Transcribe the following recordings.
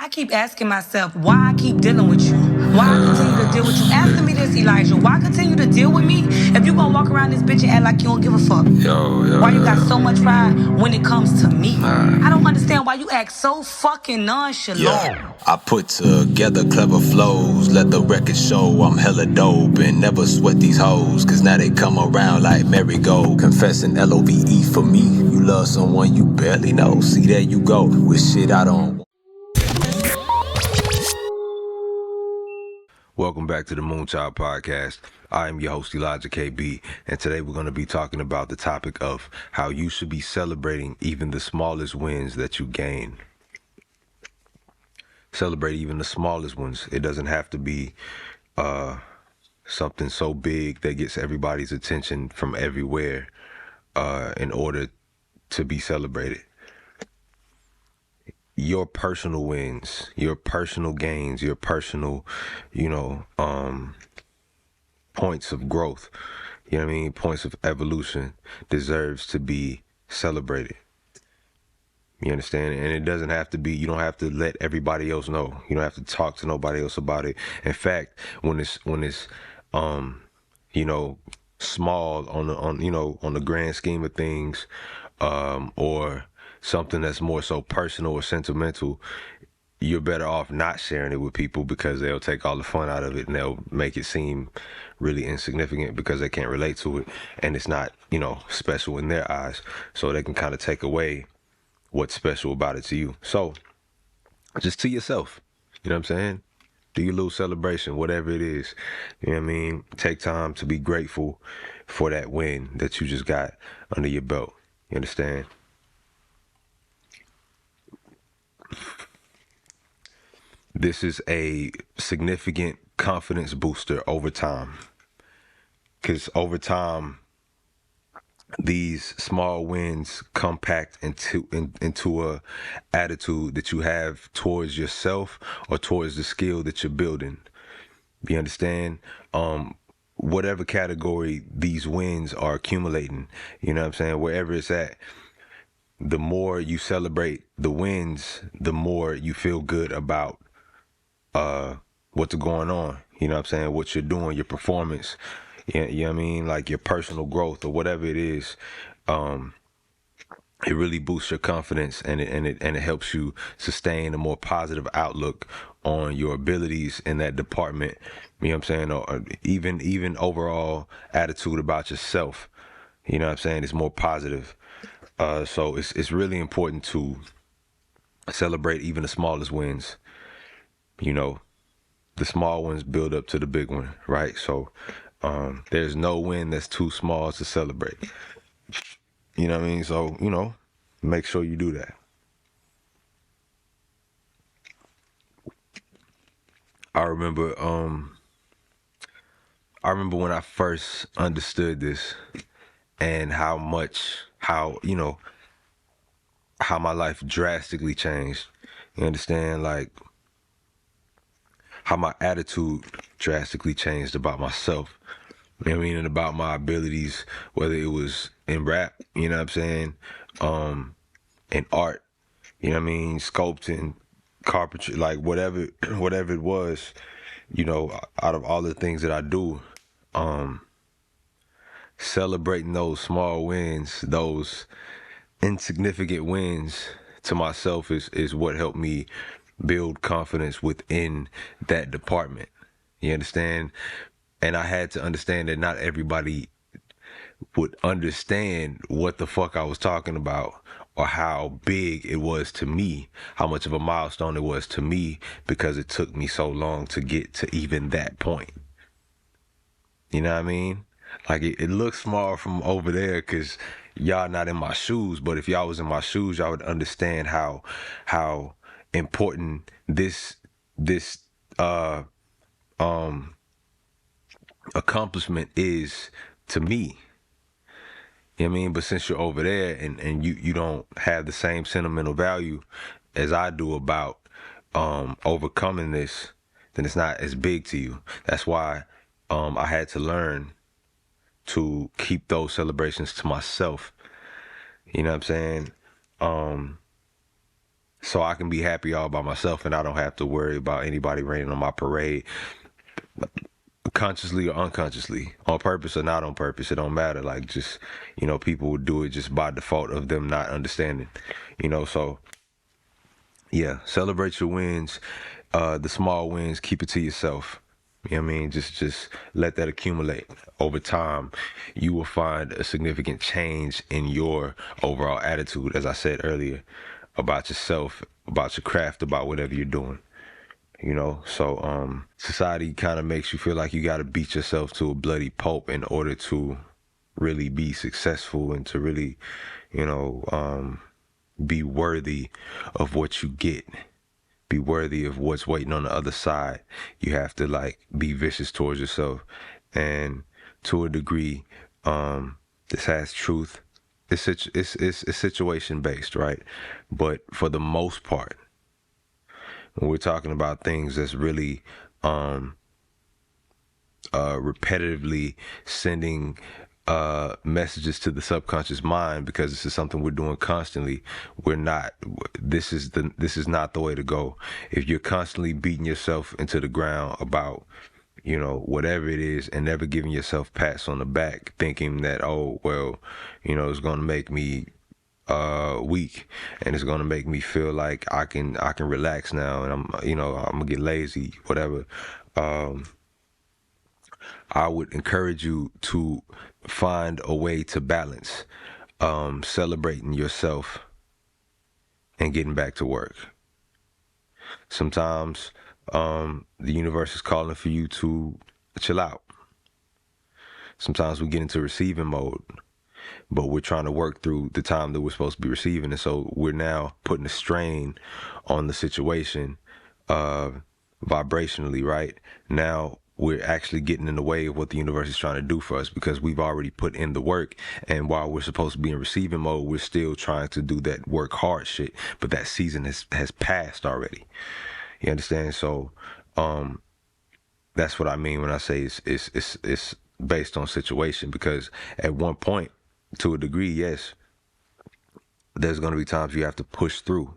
I keep asking myself why I keep dealing with you. Why I continue to deal with you. Answer me this, Elijah. Why continue to deal with me if you gonna walk around this bitch and act like you don't give a fuck? Why you got so much pride when it comes to me? I don't understand why you act so fucking nonchalant. Yeah, I put together clever flows, let the record show I'm hella dope and never sweat these hoes, cause now they come around like merry-go. Confessing LOVE for me, you love someone you barely know. See, there you go, with shit I don't. Welcome back to the Moonchild Podcast. I am your host, Elijah KB, and today we're going to be talking about the topic of how you should be celebrating even the smallest wins that you gain. Celebrate even the smallest ones. It doesn't have to be something so big that gets everybody's attention from everywhere in order to be celebrated. Your personal wins, your personal gains, your personal, points of growth, points of evolution deserves to be celebrated. You understand? And it doesn't have to be, you don't have to let everybody else know. You don't have to talk to nobody else about it. In fact, when it's small on the grand scheme of things, or something that's more so personal or sentimental, you're better off not sharing it with people because they'll take all the fun out of it and they'll make it seem really insignificant because they can't relate to it and it's not, special in their eyes. So they can kind of take away what's special about it to you. So just to yourself, you know what I'm saying? Do your little celebration, whatever it is. You know what I mean? Take time to be grateful for that win that you just got under your belt. You understand? This is a significant confidence booster over time. Because over time, these small wins compact into a attitude that you have towards yourself or towards the skill that you're building. You understand? Whatever category these wins are accumulating, you know what I'm saying? Wherever it's at, the more you celebrate the wins, the more you feel good about what's going on, you know what I'm saying, what you're doing, your performance, you know what I mean, like your personal growth or whatever it is. It really boosts your confidence and it helps you sustain a more positive outlook on your abilities in that department, you know what I'm saying, or even overall attitude about yourself, you know what I'm saying, it's more positive. So it's really important to celebrate even the smallest wins. The small ones build up to the big one, right? So there's no win that's too small to celebrate. You know what I mean? So, make sure you do that. I remember when I first understood this and how my life drastically changed. You understand? Like, how my attitude drastically changed about myself. You know what I mean? And about my abilities, whether it was in rap, you know what I'm saying? In art, you know what I mean? Sculpting, carpentry, like whatever it was, out of all the things that I do, celebrating those small wins, those insignificant wins to myself is what helped me build confidence within that department. You understand? And I had to understand that not everybody would understand what the fuck I was talking about or how big it was to me, how much of a milestone it was to me, because it took me so long to get to even that point. You know what I mean? Like it looks small from over there because y'all not in my shoes, but if y'all was in my shoes, y'all would understand how important this accomplishment is to me. You know what I mean? But since you're over there and you don't have the same sentimental value as I do about overcoming this, then it's not as big to you. That's why I had to learn to keep those celebrations to myself. You know what I'm saying? so I can be happy all by myself and I don't have to worry about anybody raining on my parade, consciously or unconsciously, on purpose or not on purpose. It don't matter. Like, just, people would do it just by default of them not understanding, so yeah, celebrate your wins, the small wins, keep it to yourself. You know what I mean? Just let that accumulate. Over time, you will find a significant change in your overall attitude, as I said earlier, about yourself, about your craft, about whatever you're doing. So society kind of makes you feel like you got to beat yourself to a bloody pulp in order to really be successful and to really, be worthy of what you get. Be worthy of what's waiting on the other side. You have to be vicious towards yourself. And to a degree, this has truth. It's situation based, right? But for the most part, when we're talking about things that's really repetitively sending messages to the subconscious mind, because this is something we're doing constantly, this is not the way to go. If you're constantly beating yourself into the ground about whatever it is and never giving yourself pats on the back, thinking that, oh well, it's gonna make me weak and it's gonna make me feel like I can relax now and I'm gonna get lazy, whatever. I would encourage you to find a way to balance celebrating yourself and getting back to work. Sometimes the universe is calling for you to chill out. Sometimes we get into receiving mode, but we're trying to work through the time that we're supposed to be receiving. And so we're now putting a strain on the situation vibrationally, right? Now we're actually getting in the way of what the universe is trying to do for us because we've already put in the work. And while we're supposed to be in receiving mode, we're still trying to do that work hard shit. But that season has passed already. You understand? So that's what I mean when I say it's based on situation, because at one point, to a degree, yes, there's going to be times you have to push through.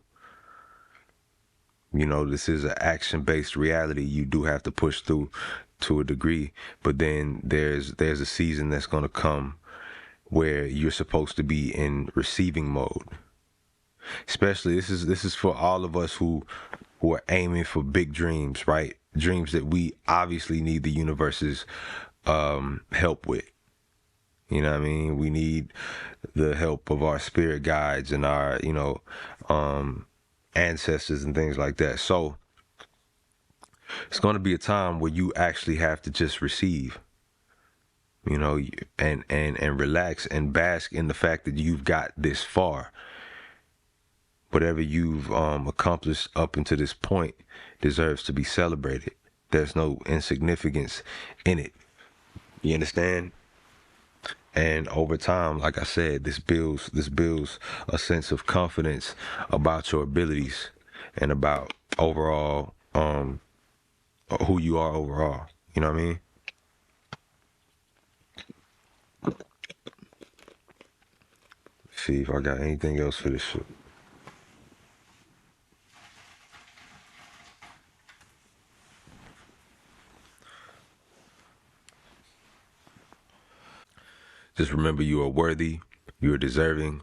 This is an action-based reality. You do have to push through to a degree, but then there's a season that's going to come where you're supposed to be in receiving mode. Especially this is for all of us who are aiming for big dreams, right? Dreams that we obviously need the universe's help with. You know what I mean? We need the help of our spirit guides and our, ancestors and things like that. So it's going to be a time where you actually have to just receive, and relax and bask in the fact that you've got this far. Whatever you've accomplished up until this point deserves to be celebrated. There's no insignificance in it. You understand? And over time, like I said, this builds a sense of confidence about your abilities and about overall who you are overall. You know what I mean? Let's see if I got anything else for this shit. Just remember, you are worthy. You are deserving.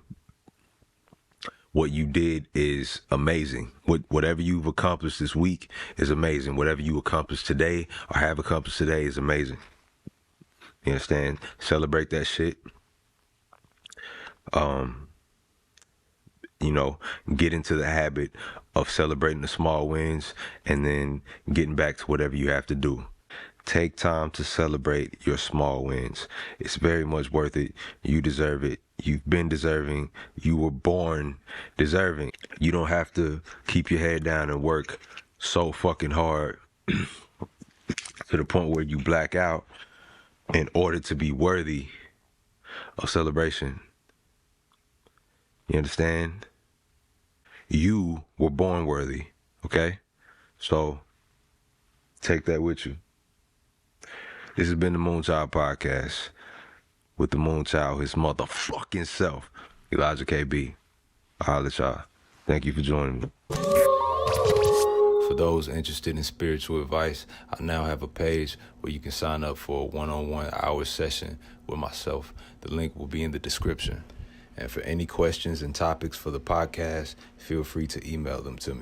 What you did is amazing. Whatever you've accomplished this week is amazing. Whatever you accomplished today or have accomplished today is amazing. You understand? Celebrate that shit. Get into the habit of celebrating the small wins and then getting back to whatever you have to do. Take time to celebrate your small wins. It's very much worth it. You deserve it. You've been deserving. You were born deserving. You don't have to keep your head down and work so fucking hard to the point where you black out in order to be worthy of celebration. You understand? You were born worthy, okay? So take that with you. This has been the Moonchild Podcast with the Moonchild, his motherfucking self, Elijah KB. I'll holler at y'all. Thank you for joining me. For those interested in spiritual advice, I now have a page where you can sign up for a one-on-one hour session with myself. The link will be in the description. And for any questions and topics for the podcast, feel free to email them to me.